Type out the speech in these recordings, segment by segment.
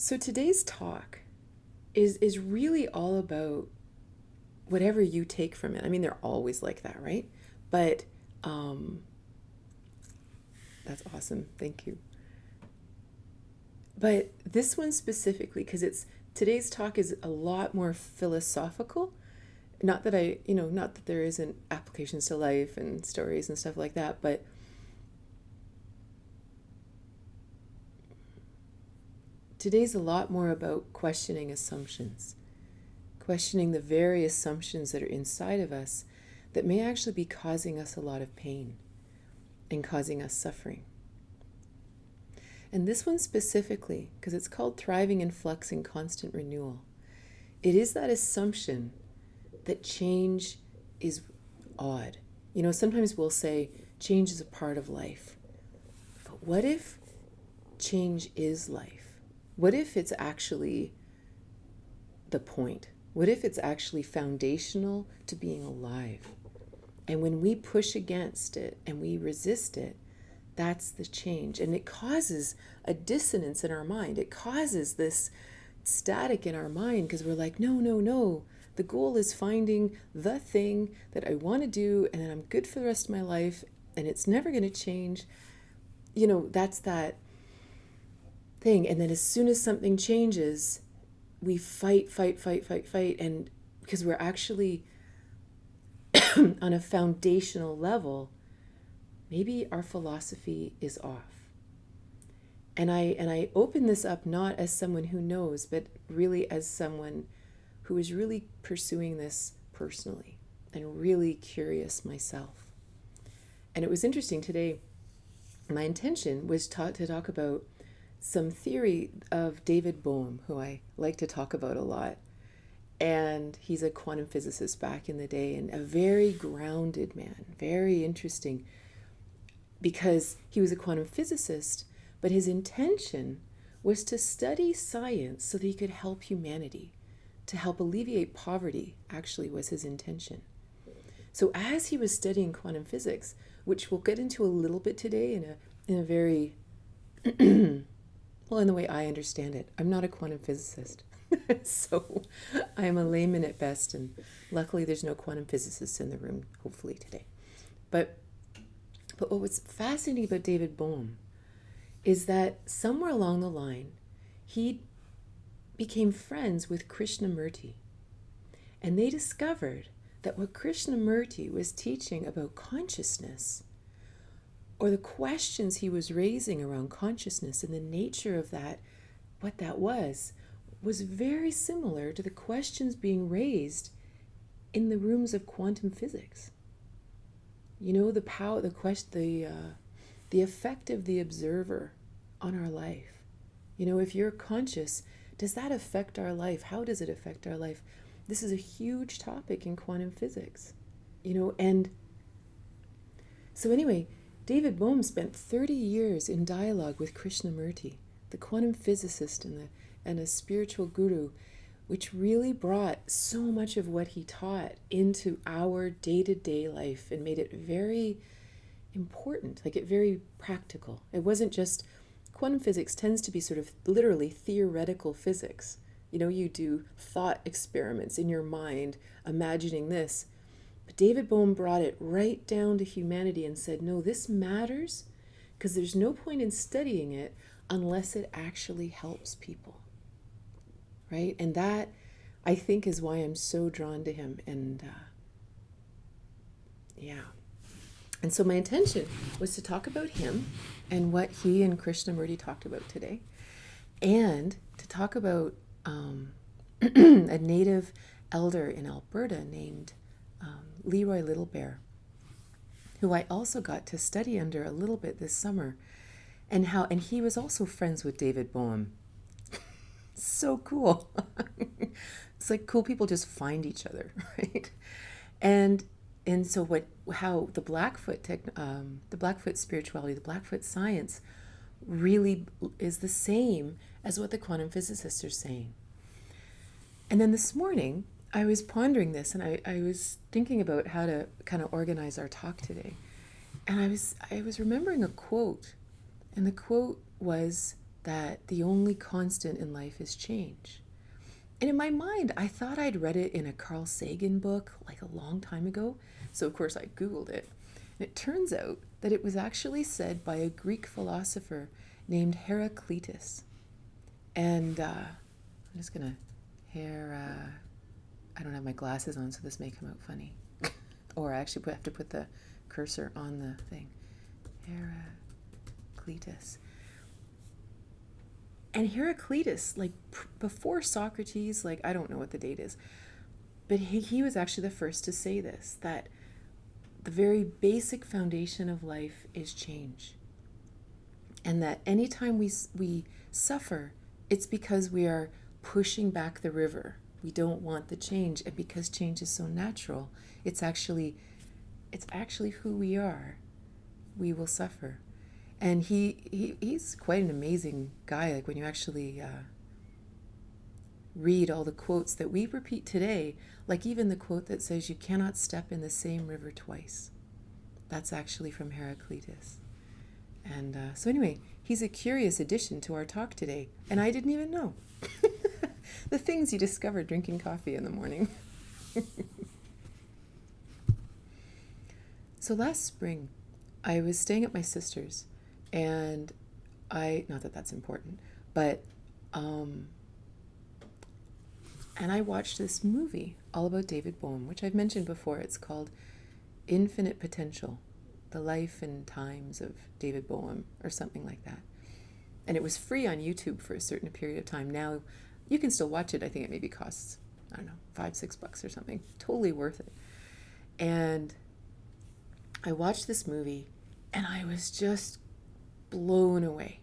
So today's talk is really all about whatever you take from it. I mean, they're always like that, right? But that's awesome. Thank you. But this one specifically, because it's today's talk is a lot more philosophical. Not that not that there isn't applications to life and stories and stuff like that, but today's a lot more about questioning assumptions, questioning the very assumptions that are inside of us that may actually be causing us a lot of pain and causing us suffering. And this one specifically, because it's called Thriving in Flux and Constant Renewal, it is that assumption that change is odd. Sometimes we'll say change is a part of life. But what if change is life? What if it's actually the point? What if it's actually foundational to being alive? And when we push against it and we resist it, that's the change. And it causes a dissonance in our mind. It causes this static in our mind because we're like, no, no, no. The goal is finding the thing that I want to do and then I'm good for the rest of my life and it's never going to change. That's that thing. And then as soon as something changes, we fight. And because we're actually on a foundational level, maybe our philosophy is off. And I open this up not as someone who knows, but really as someone who is really pursuing this personally and really curious myself. And it was interesting today. My intention was to talk about some theory of David Bohm, who I like to talk about a lot. And he's a quantum physicist back in the day and a very grounded man, very interesting, because he was a quantum physicist, but his intention was to study science so that he could help humanity, to help alleviate poverty, actually was his intention. So as he was studying quantum physics, which we'll get into a little bit today in a very, well, in the way I understand it, I'm not a quantum physicist. So I'm a layman at best, and luckily there's no quantum physicists in the room, hopefully today. But what was fascinating about David Bohm is that somewhere along the line, he became friends with Krishnamurti. And they discovered that what Krishnamurti was teaching about consciousness, or the questions he was raising around consciousness and the nature of that, what that was very similar to the questions being raised in the rooms of quantum physics. The power, the effect of the observer on our life. If you're conscious, does that affect our life? How does it affect our life? This is a huge topic in quantum physics, and so anyway, David Bohm spent 30 years in dialogue with Krishnamurti, the quantum physicist and a spiritual guru, which really brought so much of what he taught into our day-to-day life and made it very important, like it very practical. It wasn't just, quantum physics tends to be sort of literally theoretical physics. You do thought experiments in your mind, imagining this. But David Bohm brought it right down to humanity and said, no, this matters because there's no point in studying it unless it actually helps people. Right? And that, I think, is why I'm so drawn to him. And yeah. And so my intention was to talk about him and what he and Krishnamurti talked about today, and to talk about a native elder in Alberta named Leroy Little Bear, who I also got to study under a little bit this summer, and he was also friends with David Bohm. So cool. It's like cool people just find each other, right? And so how the Blackfoot the Blackfoot spirituality, the Blackfoot science really is the same as what the quantum physicists are saying. And then this morning I was pondering this, and I was thinking about how to kind of organize our talk today. And I was remembering a quote, and the quote was, that the only constant in life is change. And in my mind, I thought I'd read it in a Carl Sagan book like a long time ago. So, of course, I Googled it. And it turns out that it was actually said by a Greek philosopher named Heraclitus. And I'm just going to, I don't have my glasses on, so this may come out funny. Or I actually have to put the cursor on the thing. Heraclitus. And Heraclitus, like before Socrates, like I don't know what the date is, but he was actually the first to say this, that the very basic foundation of life is change. And that anytime we suffer, it's because we are pushing back the river. We don't want the change. And because change is so natural, it's actually who we are. We will suffer. And he's quite an amazing guy. Like when you actually read all the quotes that we repeat today, like even the quote that says, "You cannot step in the same river twice." That's actually from Heraclitus. And so anyway, he's a curious addition to our talk today. And I didn't even know. The things you discover drinking coffee in the morning. So last spring, I was staying at my sister's. And not that that's important, but, and I watched this movie all about David Bowen, which I've mentioned before. It's called Infinite Potential, The Life and Times of David Bowen, or something like that. And it was free on YouTube for a certain period of time. Now, you can still watch it. I think it maybe costs, I don't know, $5-6 or something. Totally worth it. And I watched this movie, and I was just blown away.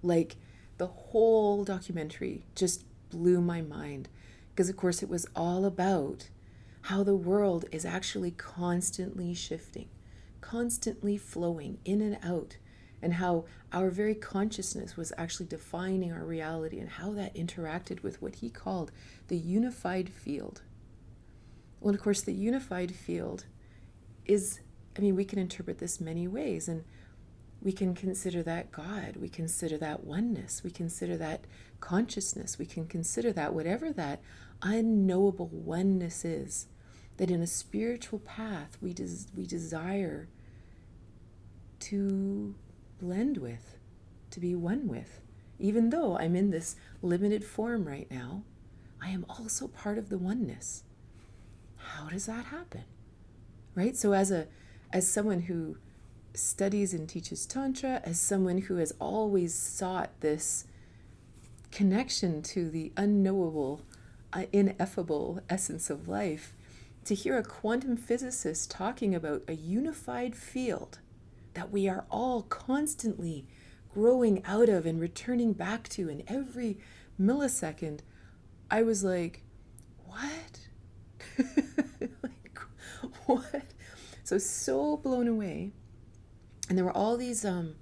Like the whole documentary just blew my mind, because of course it was all about how the world is actually constantly shifting, constantly flowing in and out, and how our very consciousness was actually defining our reality, and how that interacted with what he called the unified field. Well, of course, the unified field is, we can interpret this many ways, and we can consider that God, we consider that oneness, we consider that consciousness, we can consider that whatever that unknowable oneness is, that in a spiritual path we desire to blend with, to be one with. Even though I'm in this limited form right now, I am also part of the oneness. How does that happen? Right? So as someone who studies and teaches Tantra, as someone who has always sought this connection to the unknowable, ineffable essence of life, to hear a quantum physicist talking about a unified field that we are all constantly growing out of and returning back to in every millisecond, I was like, what? Like, what? So blown away. And there were all these, so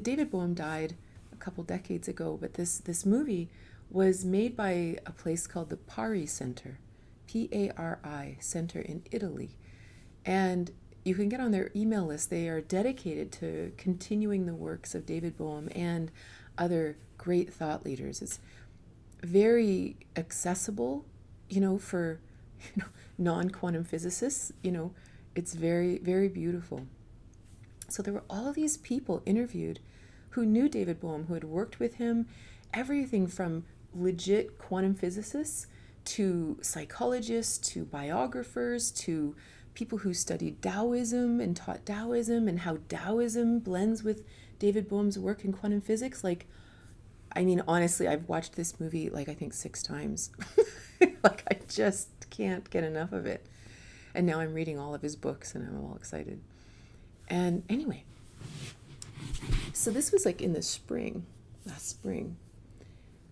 David Bowen died a couple decades ago, but this movie was made by a place called the Pari Center, Pari Center in Italy. And you can get on their email list. They are dedicated to continuing the works of David Bowen and other great thought leaders. It's very accessible, for non-quantum physicists. It's very, very beautiful. So there were all these people interviewed who knew David Bowen, who had worked with him, everything from legit quantum physicists to psychologists to biographers to people who studied Taoism and taught Taoism, and how Taoism blends with David Bowen's work in quantum physics. Honestly, I've watched this movie I think 6 times. I just can't get enough of it. And now I'm reading all of his books and I'm all excited. And anyway, so this was in the last spring.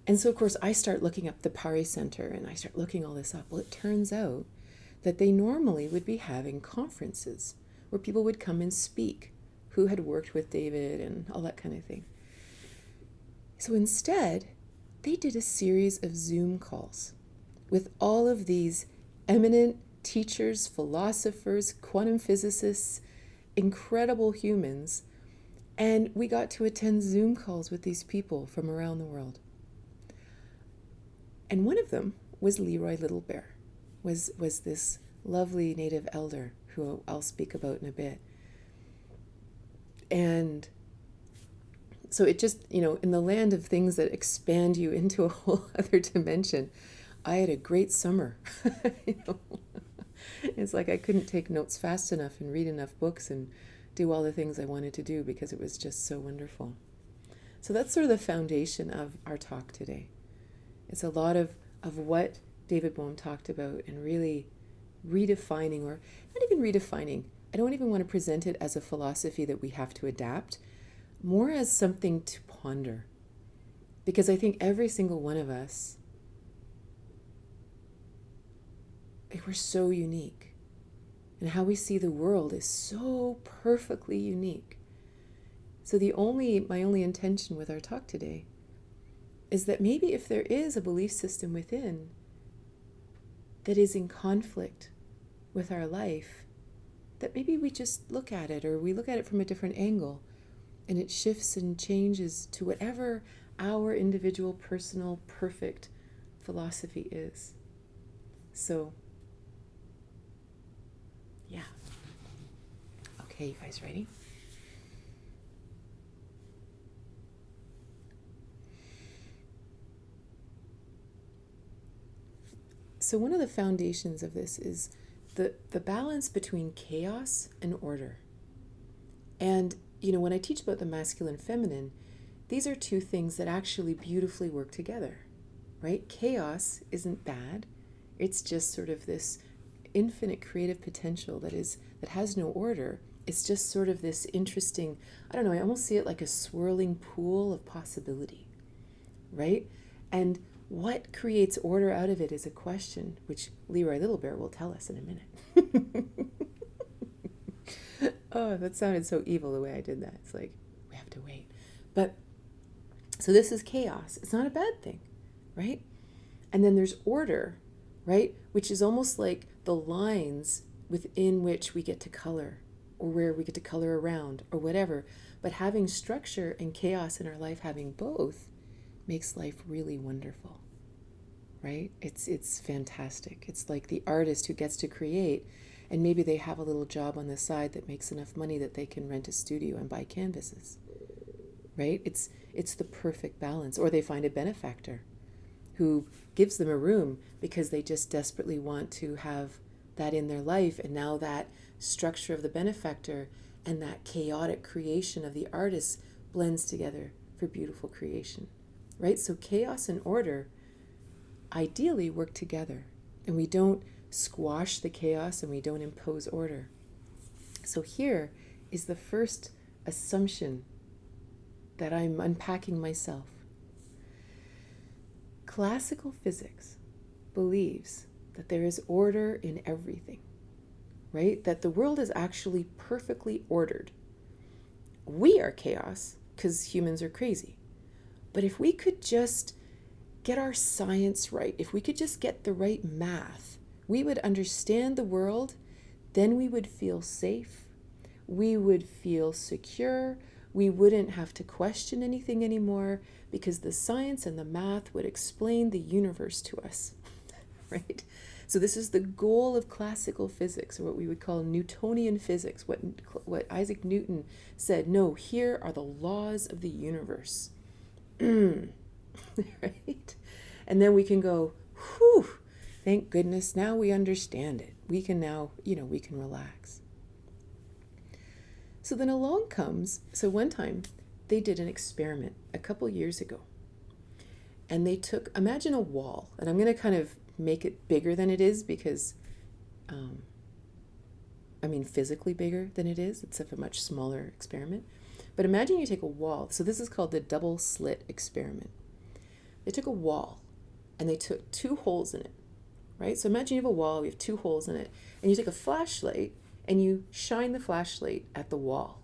And so, of course, I start looking up the Pari Center and I start looking all this up. Well, it turns out that they normally would be having conferences where people would come and speak who had worked with David and all that kind of thing. So instead, they did a series of Zoom calls with all of these eminent teachers, philosophers, quantum physicists, incredible humans, And we got to attend Zoom calls with these people from around the world. And one of them was Leroy Little Bear, was this lovely native elder who I'll speak about in a bit. And so it just, in the land of things that expand you into a whole other dimension, I had a great summer. It's like I couldn't take notes fast enough and read enough books and do all the things I wanted to do because it was just so wonderful. So that's sort of the foundation of our talk today. It's a lot of what David Bohm talked about and really redefining, or not even redefining. I don't even want to present it as a philosophy that we have to adapt, more as something to ponder. Because I think every single one of us, we're so unique. And how we see the world is so perfectly unique. So my only intention with our talk today is that maybe if there is a belief system within that is in conflict with our life, that maybe we just look at it, or we look at it from a different angle, and it shifts and changes to whatever our individual, personal, perfect philosophy is. So, yeah. Okay, you guys ready? So one of the foundations of this is the balance between chaos and order. And, when I teach about the masculine feminine, these are two things that actually beautifully work together, right? Chaos isn't bad. It's just sort of this infinite creative potential that has no order. It's just sort of this interesting, I don't know, I almost see it like a swirling pool of possibility, right? And what creates order out of it is a question, which Leroy Little Bear will tell us in a minute. Oh, that sounded so evil the way I did that. It's like, we have to wait. But, so this is chaos. It's not a bad thing, right? And then there's order, right? Which is almost like the lines within which we get to color, or where we get to color around, or whatever. But having structure and chaos in our life, having both, makes life really wonderful, right? It's fantastic. It's like the artist who gets to create, and maybe they have a little job on the side that makes enough money that they can rent a studio and buy canvases, right? It's the perfect balance. Or they find a benefactor who gives them a room because they just desperately want to have that in their life, and now that structure of the benefactor and that chaotic creation of the artist blends together for beautiful creation. Right? So chaos and order ideally work together, and we don't squash the chaos and we don't impose order. So here is the first assumption that I'm unpacking myself. Classical physics believes that there is order in everything, right? That the world is actually perfectly ordered. We are chaos because humans are crazy. But if we could just get our science right, if we could just get the right math, we would understand the world, then we would feel safe, we would feel secure, we wouldn't have to question anything anymore because the science and the math would explain the universe to us, right? So this is the goal of classical physics, or what we would call Newtonian physics, what Isaac Newton said, no, here are the laws of the universe. Right? And then we can go, whew, thank goodness, now we understand it. We can now, we can relax. So then along comes, so one time they did an experiment a couple years ago. And they took, imagine a wall, and I'm going to kind of make it bigger than it is because, physically bigger than it is. It's a much smaller experiment. But imagine you take a wall. So this is called the double slit experiment. They took a wall and they took 2 holes in it, right? So imagine you have a wall, you have 2 holes in it, and you take a flashlight and you shine the flashlight at the wall.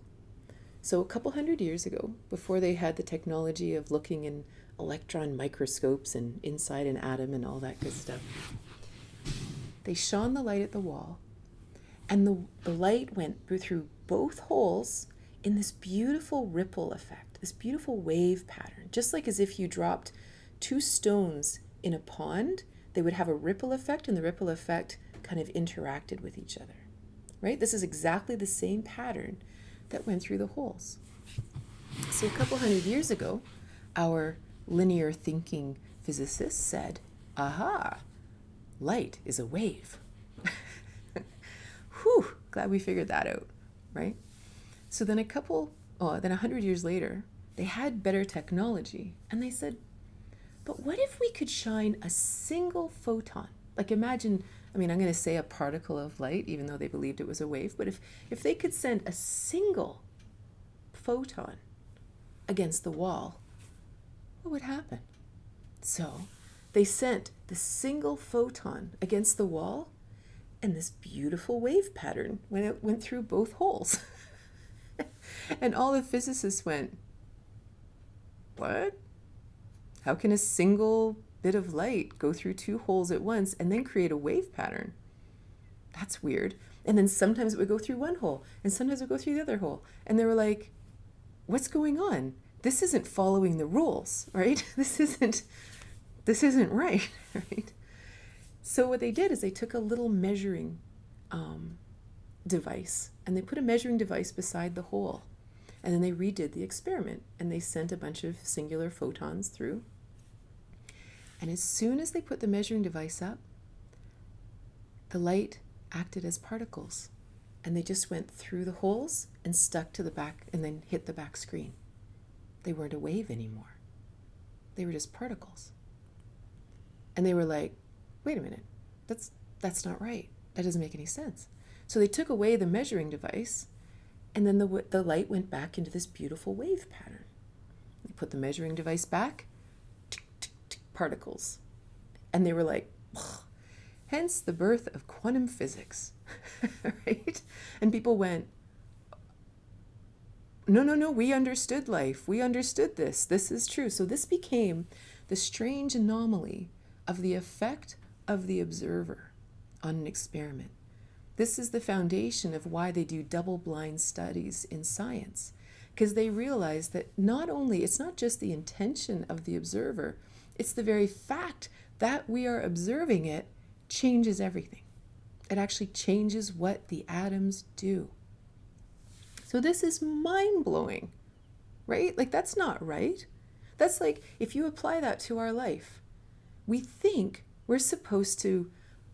So a couple hundred years ago, before they had the technology of looking in electron microscopes and inside an atom and all that good stuff, they shone the light at the wall, and the light went through both holes in this beautiful ripple effect, this beautiful wave pattern, just like as if you dropped two stones in a pond, they would have a ripple effect, and the ripple effect kind of interacted with each other, right? This is exactly the same pattern that went through the holes. So a couple hundred years ago, our linear thinking physicists said, aha, light is a wave. Whew, glad we figured that out, right? So then then 100 years later, they had better technology, and they said, but what if we could shine a single photon? Like imagine, I'm going to say a particle of light, even though they believed it was a wave, but if they could send a single photon against the wall, what would happen? So they sent the single photon against the wall, and this beautiful wave pattern went through both holes. And all the physicists went, what? How can a single bit of light go through two holes at once and then create a wave pattern? That's weird. And then sometimes it would go through one hole, and sometimes it would go through the other hole. And they were like, what's going on? This isn't following the rules, right? This isn't right, right? So what they did is they took a little measuring device, and they put a measuring device beside the hole. And then they redid the experiment, and they sent a bunch of singular photons through. And as soon as they put the measuring device up, the light acted as particles, and they just went through the holes and stuck to the back and then hit the back screen. They weren't a wave anymore. They were just particles. And they were like, wait a minute, that's not right. That doesn't make any sense. So they took away the measuring device, and then the light went back into this beautiful wave pattern. They put the measuring device back, tick, tick, tick, particles. And they were like, ugh. Hence the birth of quantum physics, right? And people went, no, we understood life. We understood this. This is true. So this became the strange anomaly of the effect of the observer on an experiment. This is the foundation of why they do double-blind studies in science, because they realize that it's not just the intention of the observer, it's the very fact that we are observing it changes everything. It actually changes what the atoms do. So this is mind-blowing, right? Like, that's not right. That's like, if you apply that to our life, we think we're supposed to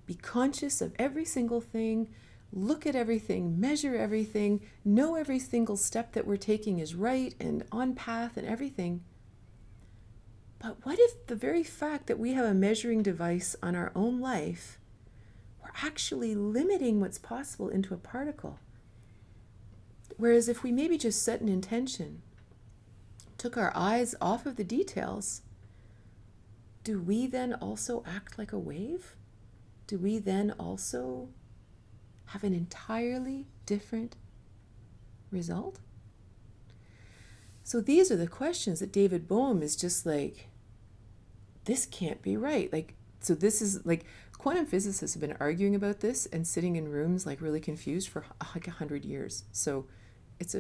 be conscious of every single thing, look at everything, measure everything, know every single step that we're taking is right and on path and everything. But what if the very fact that we have a measuring device on our own life, we're actually limiting what's possible into a particle? Whereas if we maybe just set an intention, took our eyes off of the details, do we then also act like a wave? Do we then also have an entirely different result? So these are the questions that David Bohm is just like, this can't be right. Like, so this is like, quantum physicists have been arguing about this and sitting in rooms like really confused for like 100 years. So it's a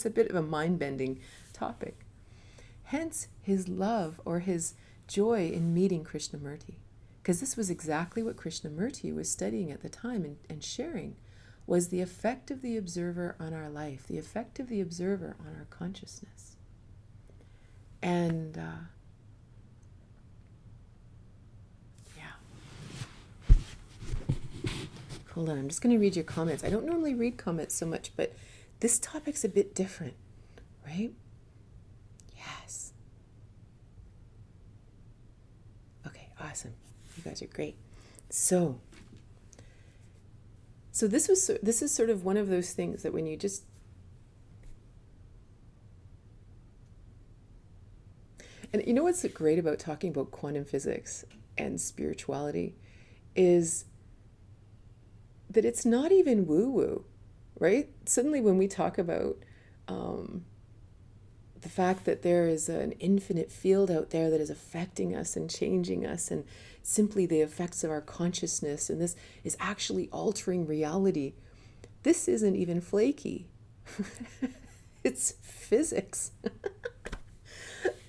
bit of a mind-bending topic. Hence his love or his joy in meeting Krishnamurti. Because this was exactly what Krishnamurti was studying at the time and sharing, was the effect of the observer on our life, the effect of the observer on our consciousness. And hold on, I'm just going to read your comments. I don't normally read comments so much, but this topic's a bit different, right? Yes. Okay, awesome. You guys are great. So this is sort of one of those things that when you just, and you know what's great about talking about quantum physics and spirituality is that it's not even woo-woo, right? Suddenly when we talk about the fact that there is an infinite field out there that is affecting us and changing us, and simply the effects of our consciousness, and this is actually altering reality, this isn't even flaky. It's physics.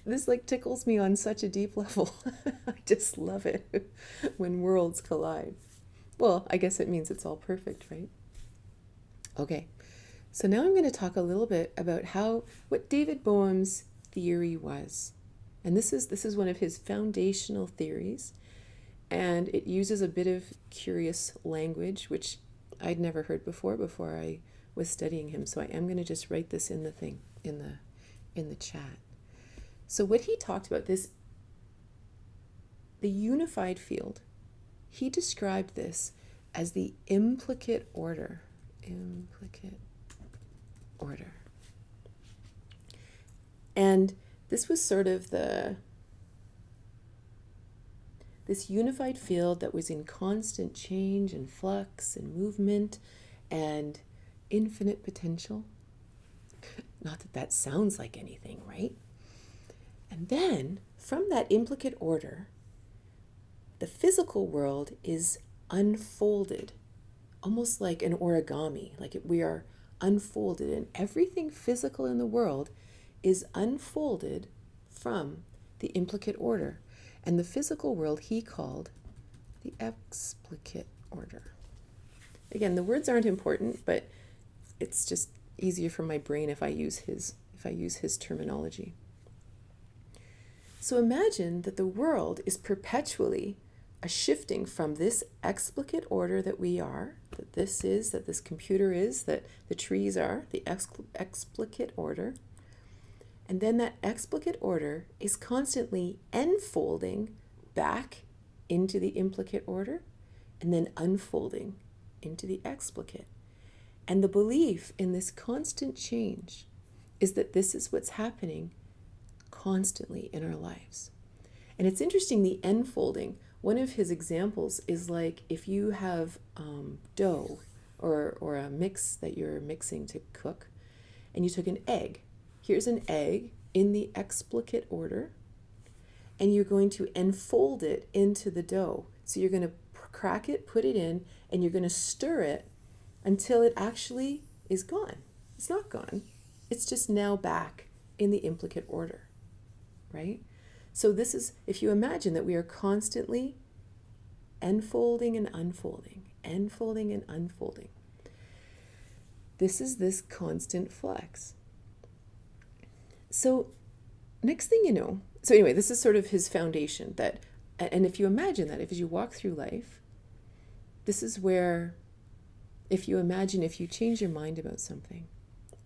This like tickles me on such a deep level. I just love it when worlds collide. Well, I guess it means it's all perfect, right? Okay, so now I'm going to talk a little bit about what David Boehm's theory was. And this is one of his foundational theories, and it uses a bit of curious language, which I'd never heard before I was studying him. So I am going to just write this in the thing, in the chat. So what he talked about, the unified field, he described this as the implicate order. Implicate order. And this was sort of this unified field that was in constant change and flux and movement and infinite potential. Not that that sounds like anything, right? And then from that implicate order, the physical world is unfolded, almost like an origami, like we are unfolded, and everything physical in the world is unfolded from the implicate order. And the physical world he called the explicate order. Again, the words aren't important, but it's just easier for my brain if I use his terminology. So imagine that the world is perpetually a shifting from this explicate order that we are, that this computer is, that the trees are, the explicate order. And then that explicate order is constantly enfolding back into the implicate order and then unfolding into the explicate. And the belief in this constant change is that this is what's happening constantly in our lives. And it's interesting, the enfolding, one of his examples is like if you have dough or a mix that you're mixing to cook, and you took an egg. Here's an egg in the explicate order, and you're going to enfold it into the dough. So you're going to crack it, put it in, and you're going to stir it until it actually is gone. It's not gone. It's just now back in the implicate order, right? So this is, if you imagine that we are constantly enfolding and unfolding, enfolding and unfolding. This is this constant flux. So next thing you know, so anyway, this is sort of his foundation that, and if you imagine that, as you walk through life, this is where, if you change your mind about something,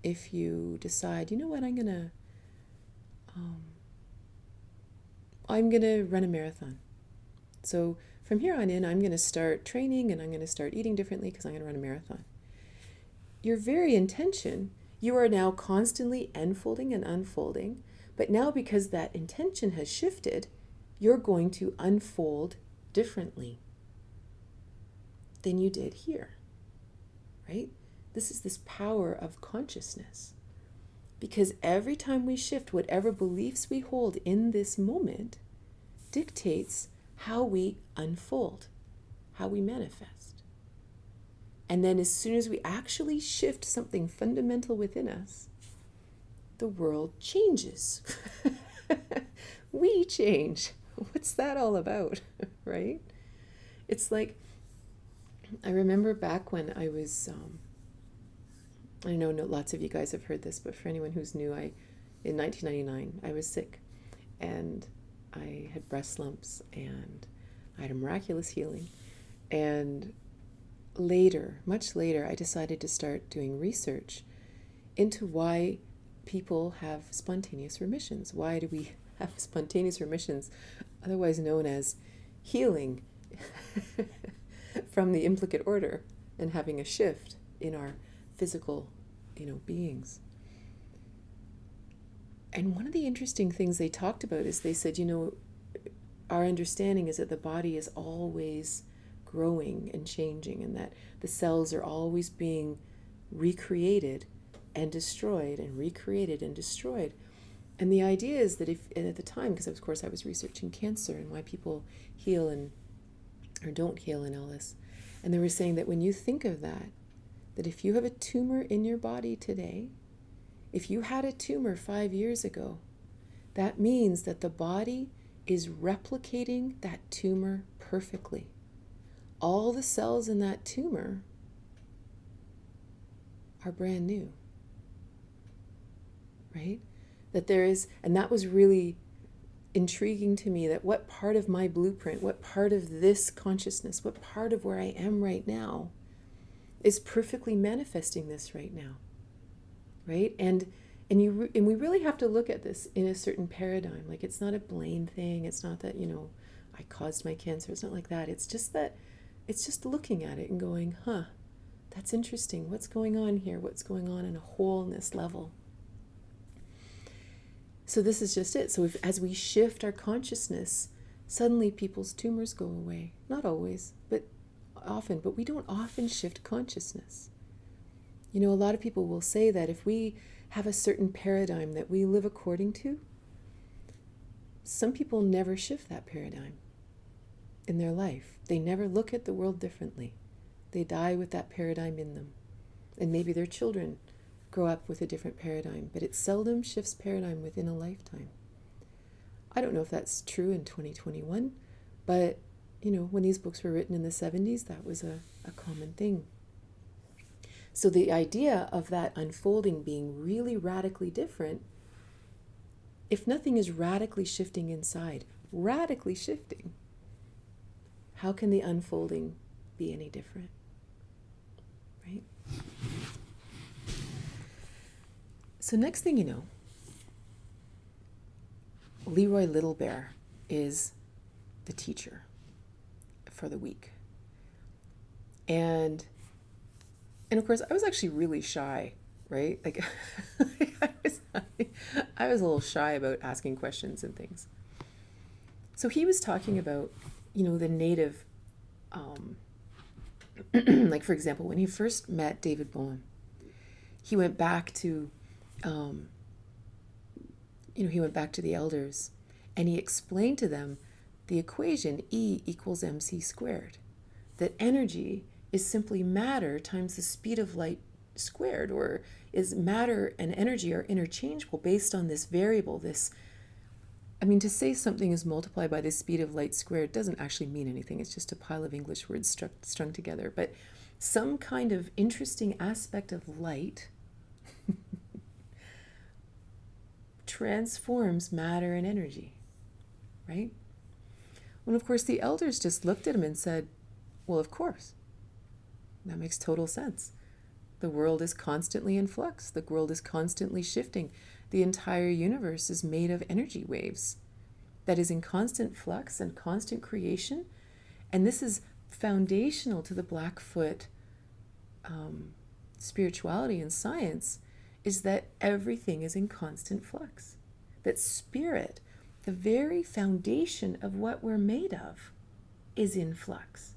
if you decide, you know what, I'm gonna run a marathon. So from here on in, I'm gonna start training and I'm gonna start eating differently because I'm gonna run a marathon. Your very intention, you are now constantly enfolding and unfolding, but now because that intention has shifted, you're going to unfold differently than you did here, right? This is this power of consciousness. Because every time we shift, whatever beliefs we hold in this moment dictates how we unfold, how we manifest. And then as soon as we actually shift something fundamental within us, the world changes. We change. What's that all about, right? It's like, I remember back when I was, I know lots of you guys have heard this, but for anyone who's new, in 1999, I was sick and I had breast lumps and I had a miraculous healing. And later, much later, I decided to start doing research into why people have spontaneous remissions. Why do we have spontaneous remissions, otherwise known as healing from the implicate order and having a shift in our physical, beings. And one of the interesting things they talked about is they said, our understanding is that the body is always growing and changing, and that the cells are always being recreated and destroyed and recreated and destroyed. And the idea is that if, and at the time, because of course I was researching cancer and why people heal or don't heal and all this, and they were saying that when you think of that that if you have a tumor in your body today, if you had a tumor 5 years ago, that means that the body is replicating that tumor perfectly. All the cells in that tumor are brand new, right? That there is, and that was really intriguing to me, that what part of my blueprint, what part of this consciousness, what part of where I am right now is perfectly manifesting this right now, right? And we really have to look at this in a certain paradigm. Like, it's not a blame thing. It's not that, I caused my cancer. It's not like that. It's just looking at it and going, that's interesting. What's going on here? What's going on a wholeness level? So this is just it. So as we shift our consciousness, suddenly people's tumors go away. Not always, but often. But we don't often shift consciousness. A lot of people will say that if we have a certain paradigm that we live according to, some people never shift that paradigm in their life. They never look at the world differently. They die with that paradigm in them. And maybe their children grow up with a different paradigm, but it seldom shifts paradigm within a lifetime. I don't know if that's true in 2021, but when these books were written in the 70s, that was a common thing. So the idea of that unfolding being really radically different, if nothing is radically shifting inside, radically shifting, how can the unfolding be any different? Right? So next thing you know, Leroy Little Bear is the teacher for the week. And of course, I was actually really shy, right? Like, I was a little shy about asking questions and things. So he was talking about, the native, like, for example, when he first met David Bowen, he went back to, he went back to the elders, and he explained to them the equation E equals mc squared, that energy is simply matter times the speed of light squared, or is matter and energy are interchangeable based on this variable, to say something is multiplied by the speed of light squared doesn't actually mean anything. It's just a pile of English words strung together. But some kind of interesting aspect of light transforms matter and energy, right? When, of course, the elders just looked at him and said, well, of course. That makes total sense. The world is constantly in flux. The world is constantly shifting. The entire universe is made of energy waves that is in constant flux and constant creation. And this is foundational to the Blackfoot spirituality and science, is that everything is in constant flux. That spirit, the very foundation of what we're made of, is in flux.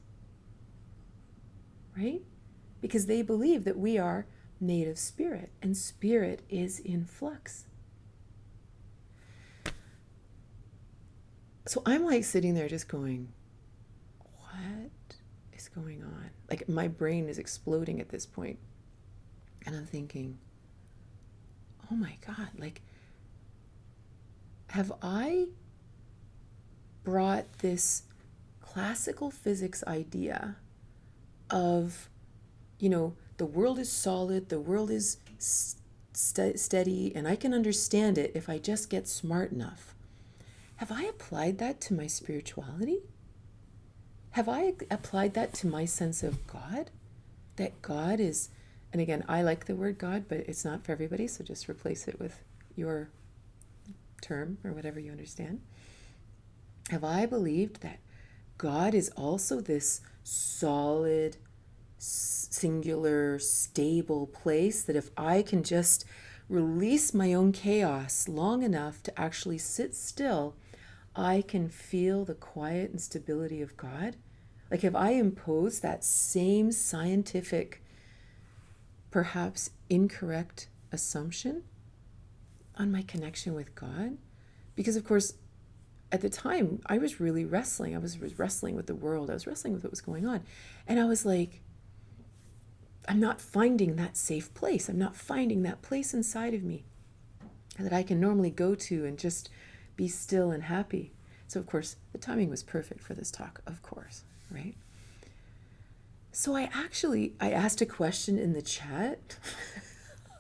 Right? Because they believe that we are made of spirit, and spirit is in flux. So I'm like sitting there just going, what is going on? Like, my brain is exploding at this point. And I'm thinking, oh my God, like, have I brought this classical physics idea of, the world is solid, the world is steady, and I can understand it if I just get smart enough. Have I applied that to my spirituality? Have I applied that to my sense of God? That God is, and again, I like the word God, but it's not for everybody, so just replace it with your term or whatever you understand. Have I believed that God is also this solid, singular, stable place, that if I can just release my own chaos long enough to actually sit still, I can feel the quiet and stability of God? Like, have I imposed that same scientific, perhaps incorrect assumption on my connection with God? Because, of course, at the time, I was really wrestling. I was wrestling with the world. I was wrestling with what was going on. And I was like, I'm not finding that safe place. I'm not finding that place inside of me that I can normally go to and just be still and happy. So, of course, the timing was perfect for this talk, of course, right? So I asked a question in the chat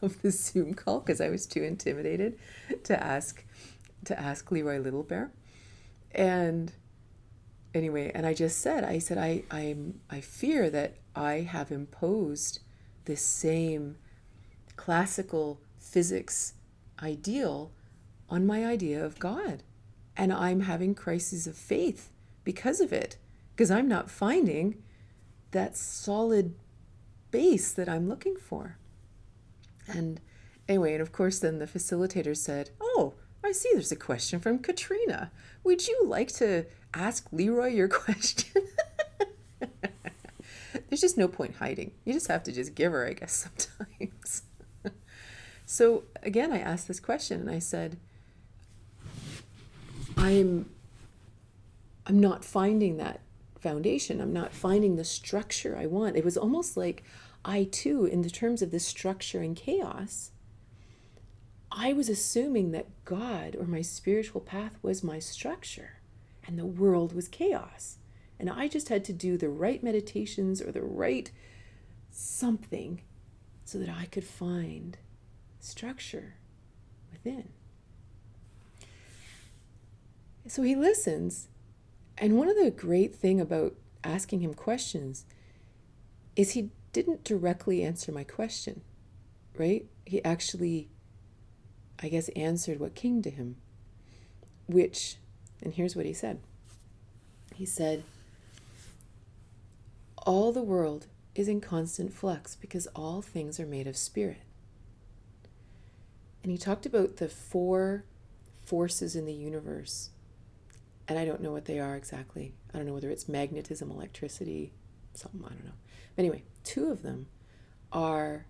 of the Zoom call because I was too intimidated to ask Leroy Little Bear. And anyway, and I said, I fear that I have imposed this same classical physics ideal on my idea of God. And I'm having crises of faith because of it, because I'm not finding that solid base that I'm looking for. And anyway, and of course then the facilitator said, oh, I see there's a question from Katrina. Would you like to ask Leroy your question? There's just no point hiding. You just have to just give her, I guess, sometimes. So again, I asked this question and I said, I'm not finding that foundation. I'm not finding the structure I want. It was almost like I too, in the terms of this structure and chaos, I was assuming that God or my spiritual path was my structure and the world was chaos. And I just had to do the right meditations or the right something so that I could find structure within. So he listens. And one of the great thing about asking him questions is he didn't directly answer my question, right? He actually, I guess, answered what came to him, which, and here's what he said. He said, all the world is in constant flux because all things are made of spirit. And he talked about the 4 forces in the universe. And I don't know what they are exactly. I don't know whether it's magnetism, electricity, something, I don't know. But anyway, 2 of them are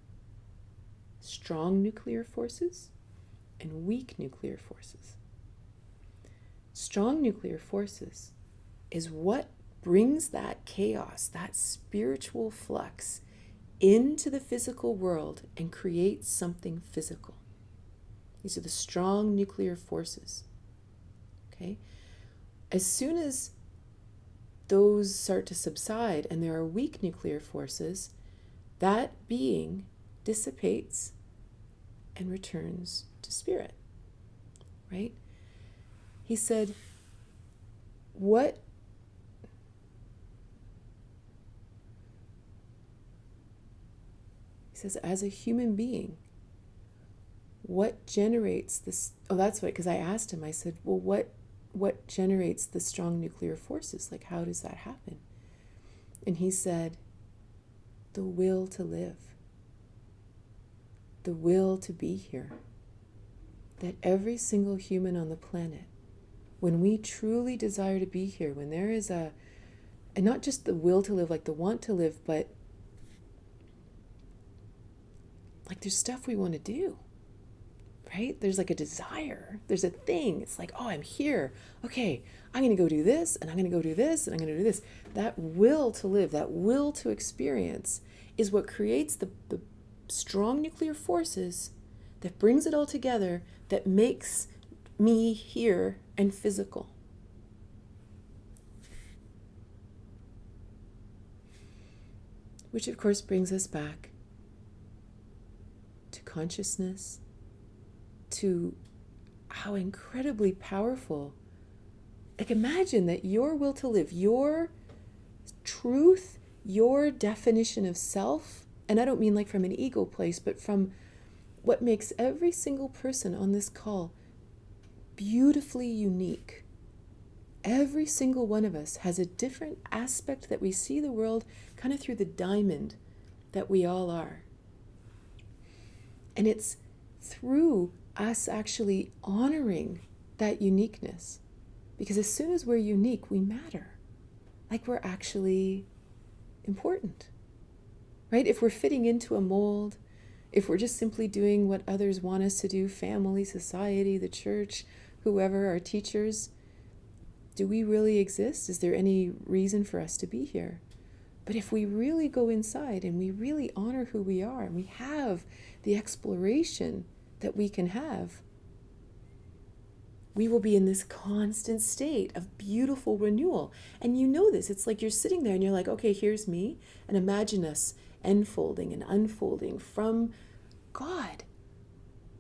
strong nuclear forces and weak nuclear forces. Strong nuclear forces is what brings that chaos, that spiritual flux into the physical world and creates something physical. These are the strong nuclear forces. Okay? As soon as those start to subside and there are weak nuclear forces, that being dissipates and returns to spirit, right? He said, he says, as a human being, what generates this? Oh, that's right, because I asked him, I said, well, what generates the strong nuclear forces? Like, how does that happen? And he said, the will to live, the will to be here. That every single human on the planet, when we truly desire to be here, when there is and not just the will to live, like the want to live, but like there's stuff we want to do. Right? There's like a desire. There's a thing. It's like, oh, I'm here. Okay, I'm going to go do this, and I'm going to go do this, and I'm going to do this. That will to live, that will to experience is what creates the strong nuclear forces that brings it all together, that makes me here and physical. Which, of course, brings us back to consciousness, to how incredibly powerful. Like, imagine that your will to live, your truth, your definition of self, and I don't mean like from an ego place, but from what makes every single person on this call beautifully unique. Every single one of us has a different aspect that we see the world kind of through the diamond that we all are. And it's through us actually honoring that uniqueness. Because as soon as we're unique, we matter. Like we're actually important. Right? If we're fitting into a mold, if we're just simply doing what others want us to do, family, society, the church, whoever, our teachers, do we really exist? Is there any reason for us to be here? But if we really go inside and we really honor who we are and we have the exploration that we can have, we will be in this constant state of beautiful renewal. And you know this. It's like you're sitting there and you're like, okay, here's me. And imagine us enfolding and unfolding from God,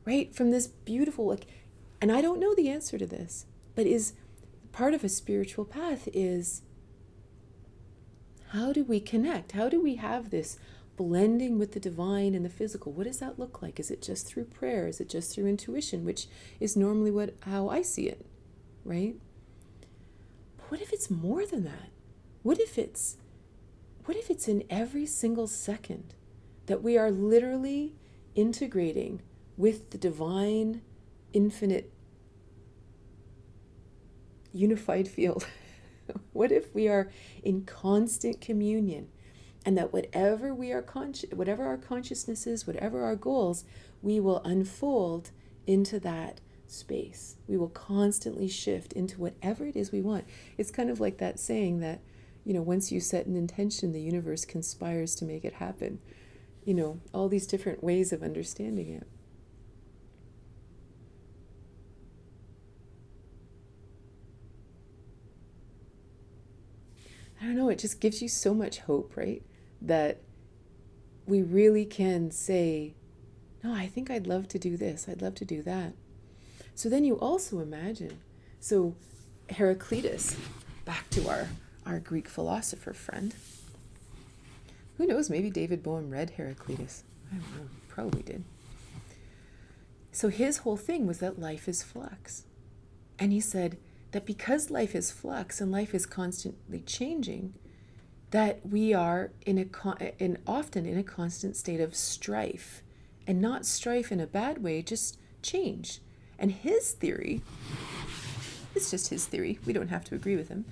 right? From this beautiful, like, and I don't know the answer to this, but is part of a spiritual path is, how do we connect? How do we have this blending with the divine and the physical? What does that look like? Is it just through prayer? Is it just through intuition, which is normally how I see it, right? But what if it's more than that? What if it's in every single second that we are literally integrating with the divine, infinite, unified field? What if we are in constant communion, and that whatever our consciousness is, whatever our goals, we will unfold into that space. We will constantly shift into whatever it is we want. It's kind of like that saying that, once you set an intention, the universe conspires to make it happen. All these different ways of understanding it. I don't know, it just gives you so much hope, right? That we really can say, no, I think I'd love to do this. I'd love to do that. So then you also imagine, so Heraclitus, back to our Greek philosopher friend. Who knows, maybe David Bowen read Heraclitus. I don't know, probably did. So his whole thing was that life is flux. And he said that because life is flux and life is constantly changing, that we are often in a constant state of strife, and not strife in a bad way, just change. And his theory, it's just his theory, we don't have to agree with him,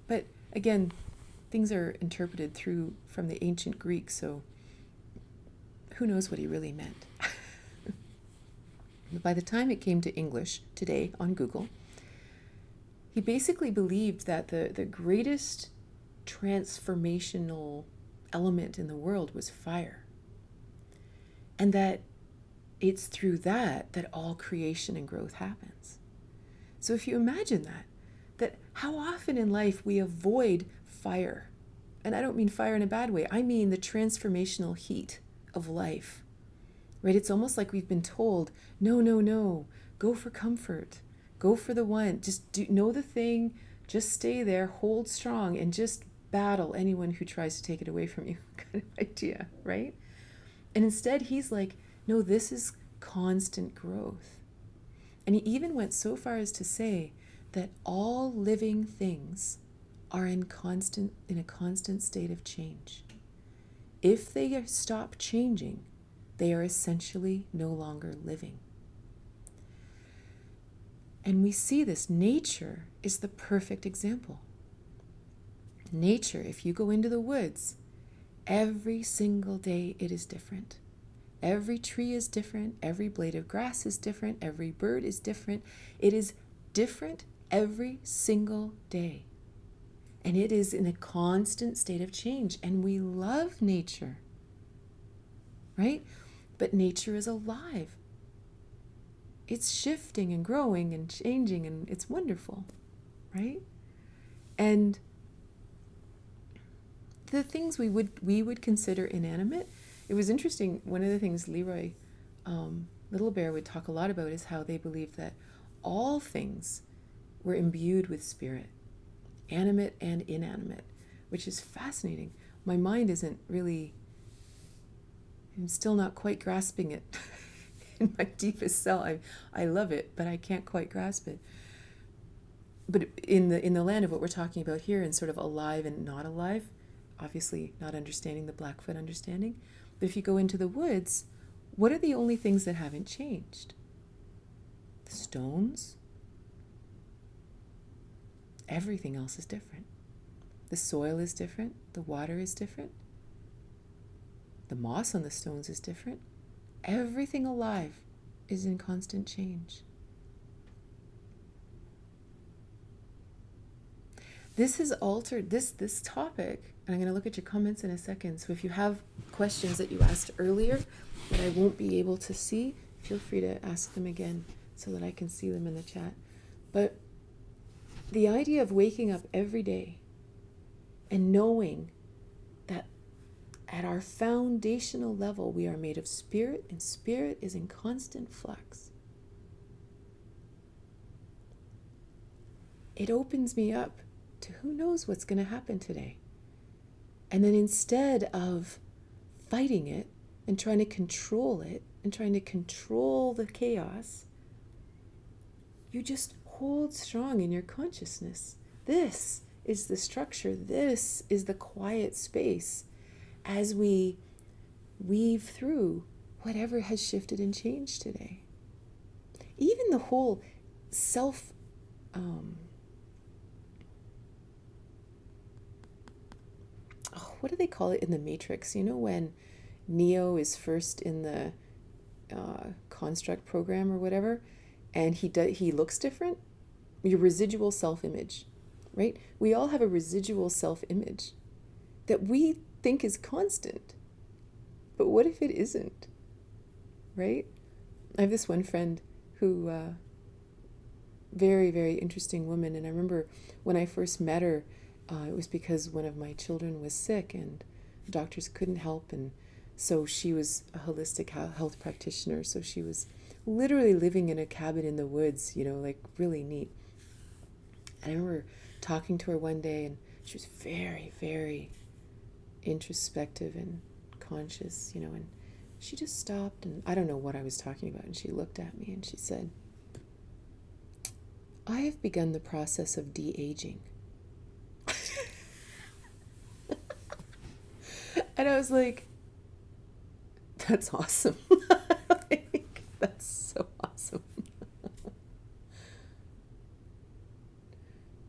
but again, things are interpreted from the ancient Greek, so who knows what he really meant. By the time it came to English today on Google, he basically believed that the greatest transformational element in the world was fire. And that it's through that all creation and growth happens. So if you imagine that how often in life we avoid fire. And I don't mean fire in a bad way. I mean the transformational heat of life. Right? It's almost like we've been told, no, go for comfort. Go for the one. Just know the thing. Just stay there, hold strong, and just battle anyone who tries to take it away from you, kind of idea, right? And instead, he's like, no, this is constant growth. And he even went so far as to say that all living things are in a constant state of change. If they stop changing, they are essentially no longer living. And we see this. Nature is the perfect example. Nature, if you go into the woods, every single day it is different. Every tree is different. Every blade of grass is different. Every bird is different. It is different every single day. And it is in a constant state of change. And we love nature, right? But nature is alive. It's shifting and growing and changing, and it's wonderful, right? And the things we would consider inanimate, it was interesting. One of the things Leroy, Little Bear, would talk a lot about is how they believed that all things were imbued with spirit, animate and inanimate, which is fascinating. My mind isn't really, I'm still not quite grasping it. In my deepest cell, I love it, but I can't quite grasp it. But in the land of what we're talking about here, and sort of alive and not alive, obviously not understanding the Blackfoot understanding. But if you go into the woods, what are the only things that haven't changed? The stones. Everything else is different. The soil is different. The water is different. The moss on the stones is different. Everything alive is in constant change. this has altered this topic, and I'm going to look at your comments in a second. So if you have questions that you asked earlier that I won't be able to see, feel free to ask them again so that I can see them in the chat. But the idea of waking up every day and knowing that at our foundational level we are made of spirit, and spirit is in constant flux. It opens me up to who knows what's going to happen today. And then instead of fighting it and trying to control it and trying to control the chaos, you just hold strong in your consciousness. This is the structure. This is the quiet space as we weave through whatever has shifted and changed today. Even the whole self what do they call it in the Matrix? You know, when Neo is first in the construct program or whatever, and he looks different? Your residual self-image, right? We all have a residual self-image that we think is constant. But what if it isn't? Right? I have this one friend who, very, very interesting woman, and I remember when I first met her, it was because one of my children was sick and doctors couldn't help, and so she was a holistic health practitioner, so she was literally living in a cabin in the woods, you know, like really neat. And I remember talking to her one day, and she was very, very introspective and conscious, you know, and she just stopped, and I don't know what I was talking about, and she looked at me and she said, "I have begun the process of de-aging." And I was like, that's awesome. Like, that's so awesome.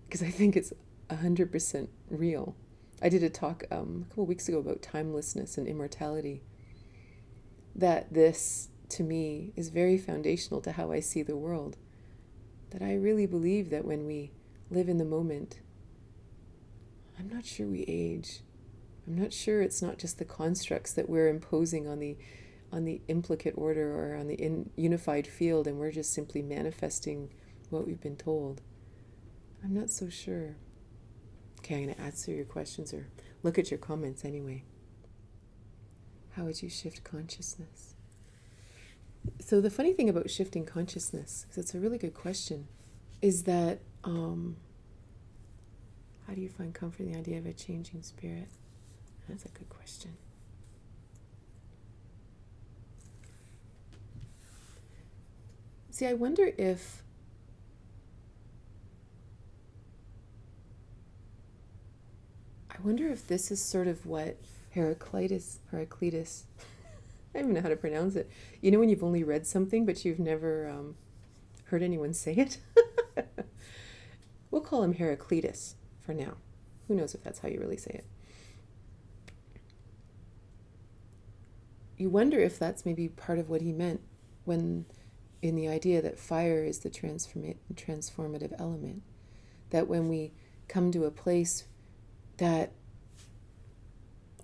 Because I think it's 100% real. I did a talk a couple weeks ago about timelessness and immortality. That this, to me, is very foundational to how I see the world. That I really believe that when we live in the moment, I'm not sure we age. I'm not sure it's not just the constructs that we're imposing on the implicate order or on the unified field, and we're just simply manifesting what we've been told. I'm not so sure. Okay, I'm going to answer your questions or look at your comments anyway. How would you shift consciousness? So the funny thing about shifting consciousness, because it's a really good question, is that how do you find comfort in the idea of a changing spirit? That's a good question. See, I wonder if this is sort of what Heraclitus, I don't even know how to pronounce it. You know when you've only read something but you've never heard anyone say it? We'll call him Heraclitus for now. Who knows if that's how you really say it. You wonder if that's maybe part of what he meant when in the idea that fire is the transformative element. That when we come to a place that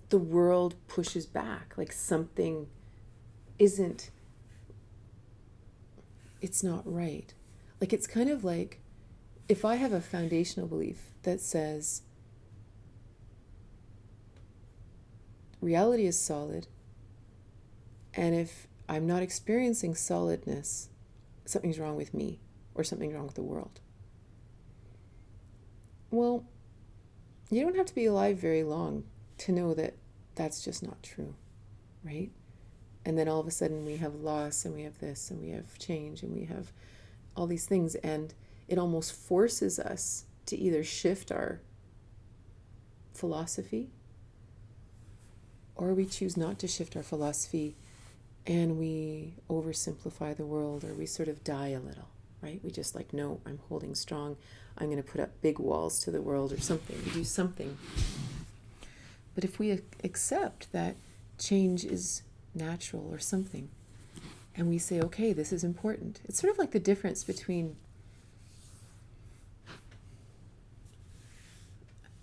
the world pushes back, like something it's not right. Like it's kind of like if I have a foundational belief that says reality is solid, and if I'm not experiencing solidness, something's wrong with me or something's wrong with the world. Well, you don't have to be alive very long to know that that's just not true, right? And then all of a sudden we have loss and we have this and we have change and we have all these things, and it almost forces us to either shift our philosophy or we choose not to shift our philosophy and we oversimplify the world, or we sort of die a little, right? We just like, no, I'm holding strong. I'm going to put up big walls to the world or something. We do something. But if we accept that change is natural or something, and we say, okay, this is important. It's sort of like the difference between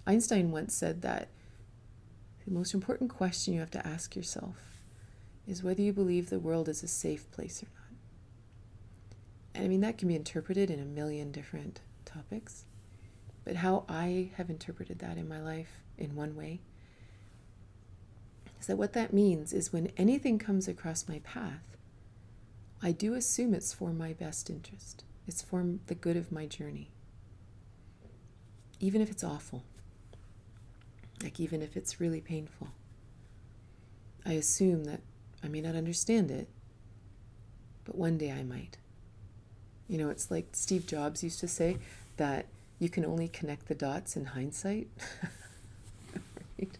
Einstein once said that the most important question you have to ask yourself is whether you believe the world is a safe place or not. And I mean, that can be interpreted in a million different topics. But how I have interpreted that in my life in one way is that what that means is when anything comes across my path, I do assume it's for my best interest. It's for the good of my journey. Even if it's awful. Like even if it's really painful. I assume that I may not understand it, but one day I might. You know, it's like Steve Jobs used to say that you can only connect the dots in hindsight. Right?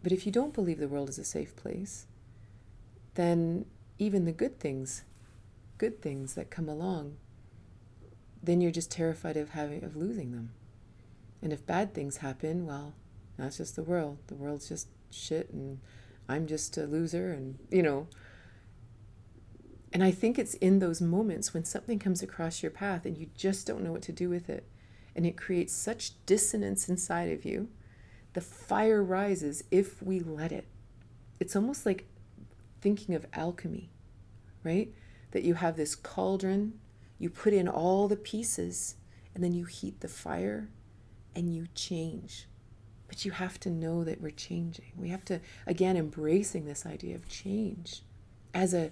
But if you don't believe the world is a safe place, then even the good things that come along, then you're just terrified of losing them. And if bad things happen, well, that's just the world. The world's just shit and I'm just a loser and, you know. And I think it's in those moments when something comes across your path and you just don't know what to do with it. And it creates such dissonance inside of you. The fire rises if we let it. It's almost like thinking of alchemy, right? That you have this cauldron, you put in all the pieces, and then you heat the fire and you change. But you have to know that we're changing. We have to, again, embracing this idea of change as a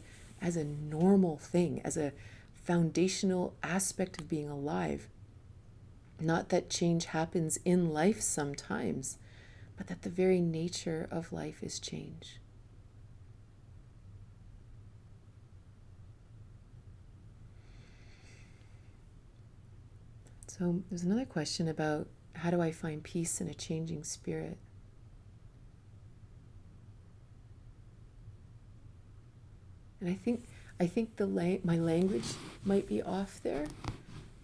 normal thing, as a foundational aspect of being alive. Not that change happens in life sometimes, but that the very nature of life is change. So there's another question about how do I find peace in a changing spirit? And I think my language might be off there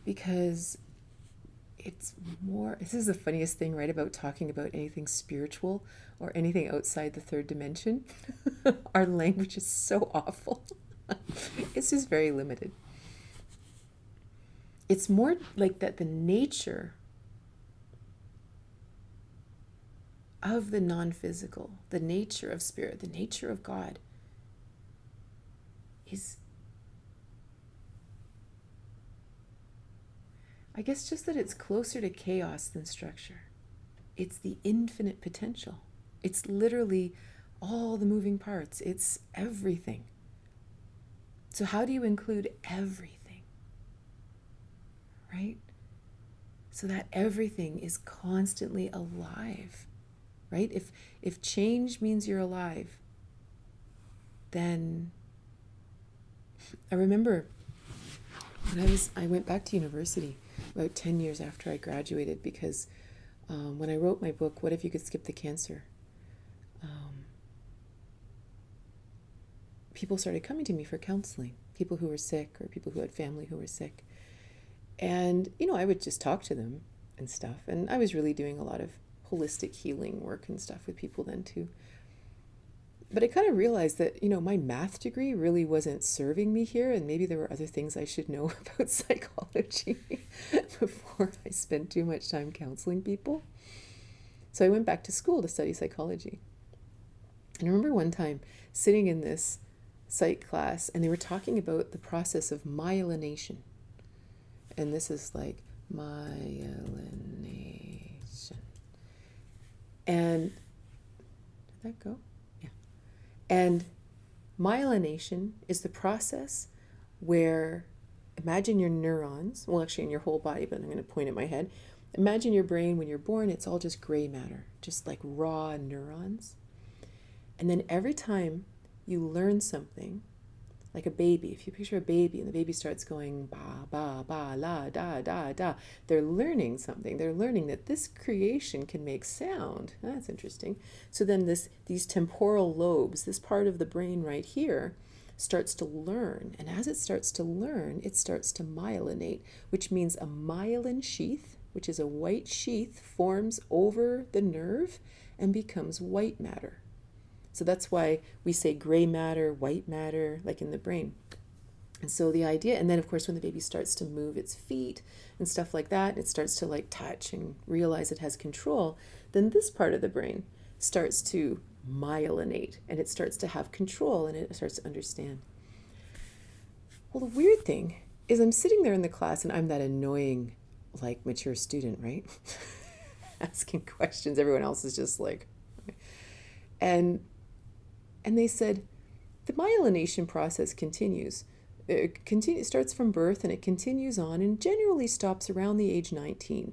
because it's more, this is the funniest thing, right, about talking about anything spiritual or anything outside the third dimension. Our language is so awful. It's just very limited. It's more like that the nature of the non-physical, the nature of spirit, the nature of God is, I guess, just that it's closer to chaos than structure. It's the infinite potential. It's literally all the moving parts. It's everything. So how do you include everything? Right? So that everything is constantly alive. Right? If change means you're alive, then I remember when I went back to university about 10 years after I graduated because when I wrote my book, What If You Could Skip the Cancer? People started coming to me for counseling, people who were sick or people who had family who were sick. And, you know, I would just talk to them and stuff. And I was really doing a lot of holistic healing work and stuff with people then too. But I kind of realized that, you know, my math degree really wasn't serving me here, and maybe there were other things I should know about psychology before I spent too much time counseling people. So I went back to school to study psychology. And I remember one time sitting in this psych class, and they were talking about the process of myelination. And this is like myelination. And did that go? Yeah. And myelination is the process where, imagine your neurons, well, actually in your whole body, but I'm going to point at my head. Imagine your brain when you're born, it's all just gray matter, just like raw neurons. And then every time you learn something, like a baby, if you picture a baby and the baby starts going ba, ba, ba, la, da, da, da, they're learning something. They're learning that this creation can make sound. That's interesting. So then these temporal lobes, this part of the brain right here, starts to learn. And as it starts to learn, it starts to myelinate, which means a myelin sheath, which is a white sheath, forms over the nerve and becomes white matter. So that's why we say gray matter, white matter, like in the brain. And so the idea, and then of course when the baby starts to move its feet and stuff like that, it starts to like touch and realize it has control, then this part of the brain starts to myelinate and it starts to have control and it starts to understand. Well, the weird thing is I'm sitting there in the class and I'm that annoying, like mature student, right? Asking questions. Everyone else is just like, and they said, the myelination process continues. It starts from birth and it continues on and generally stops around the age 19.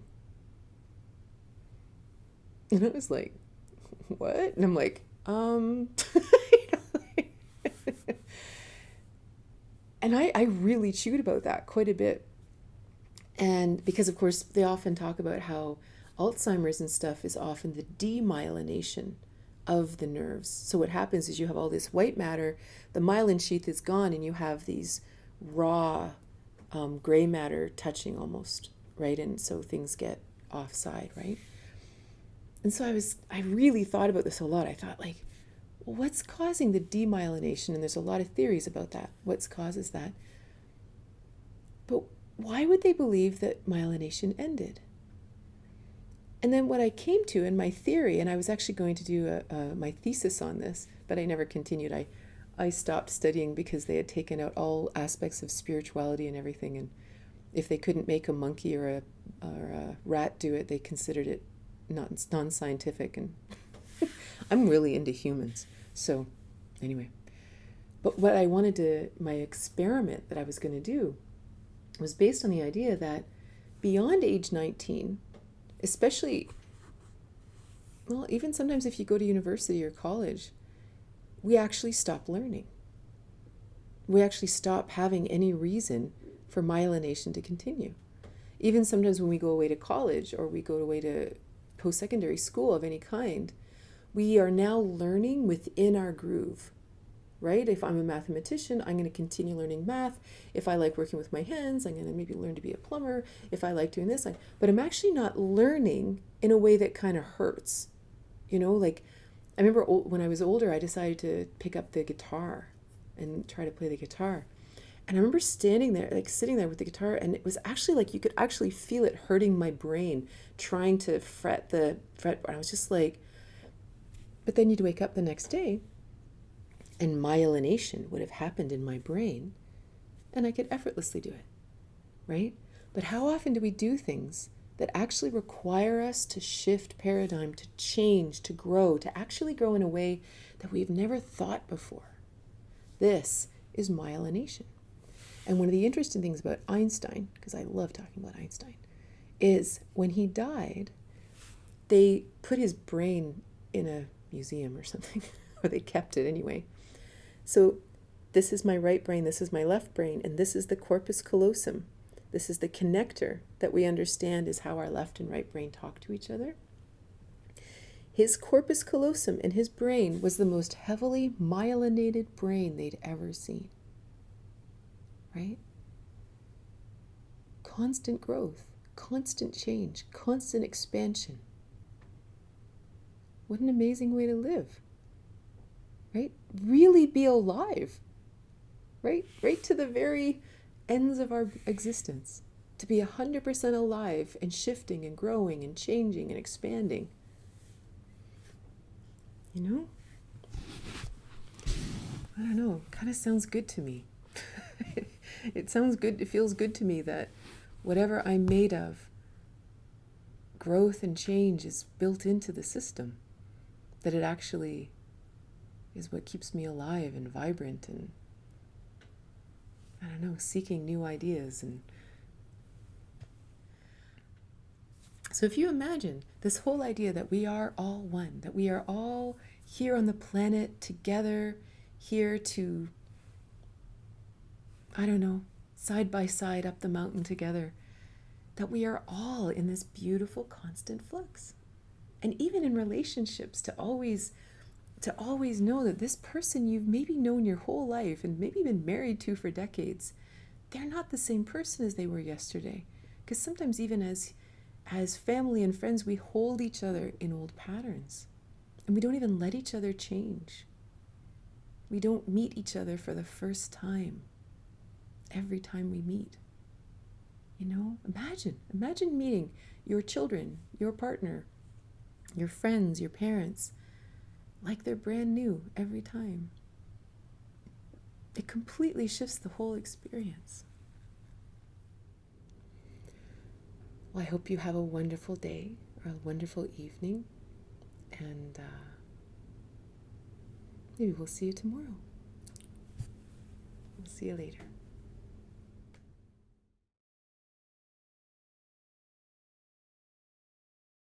And I was like, what? And I'm like, and I really chewed about that quite a bit. And because, of course, they often talk about how Alzheimer's and stuff is often the demyelination of the nerves. So what happens is you have all this white matter, the myelin sheath is gone, and you have these raw gray matter touching almost, right? And so things get offside, right? And so I really thought about this a lot. I thought, like, what's causing the demyelination? And there's a lot of theories about that. What causes that? But why would they believe that myelination ended? And then what I came to in my theory, and I was actually going to do my thesis on this, but I never continued. I stopped studying because they had taken out all aspects of spirituality and everything. And if they couldn't make a monkey or a rat do it, they considered it non-scientific. And I'm really into humans. So anyway, but what I wanted to, my experiment that I was going to do was based on the idea that beyond age 19, especially, well, even sometimes if you go to university or college, we actually stop learning. We actually stop having any reason for myelination to continue. Even sometimes when we go away to college or we go away to post-secondary school of any kind, we are now learning within our groove, right? If I'm a mathematician, I'm going to continue learning math. If I like working with my hands, I'm going to maybe learn to be a plumber. If I like doing this, but I'm actually not learning in a way that kind of hurts. You know, like I remember when I was older, I decided to pick up the guitar and try to play the guitar. And I remember standing there, like sitting there with the guitar, and it was actually like you could actually feel it hurting my brain, trying to fret the fretboard. I was just like, but then you'd wake up the next day and myelination would have happened in my brain and I could effortlessly do it, right? But how often do we do things that actually require us to shift paradigm, to change, to grow, to actually grow in a way that we've never thought before? This is myelination. And one of the interesting things about Einstein, because I love talking about Einstein, is when he died, they put his brain in a museum or something, or they kept it anyway. So this is my right brain, this is my left brain, and this is the corpus callosum. This is the connector that we understand is how our left and right brain talk to each other. His corpus callosum in his brain was the most heavily myelinated brain they'd ever seen. Right? Constant growth, constant change, constant expansion. What an amazing way to live. Right? Really be alive. Right? Right to the very ends of our existence. To be 100% alive and shifting and growing and changing and expanding. You know? I don't know. Kind of sounds good to me. It sounds good. It feels good to me that whatever I'm made of, growth and change is built into the system. That it actually is what keeps me alive and vibrant and, I don't know, seeking new ideas. And so if you imagine this whole idea that we are all one, that we are all here on the planet together, here to, I don't know, side by side up the mountain together, that we are all in this beautiful constant flux. And even in relationships, to always know that this person you've maybe known your whole life and maybe been married to for decades, they're not the same person as they were yesterday. Because sometimes even as family and friends, we hold each other in old patterns. And we don't even let each other change. We don't meet each other for the first time. every time we meet. You know, imagine meeting your children, your partner, your friends, your parents, like they're brand new every time. It completely shifts the whole experience. Well, I hope you have a wonderful day or a wonderful evening, and maybe we'll see you tomorrow. We'll see you later.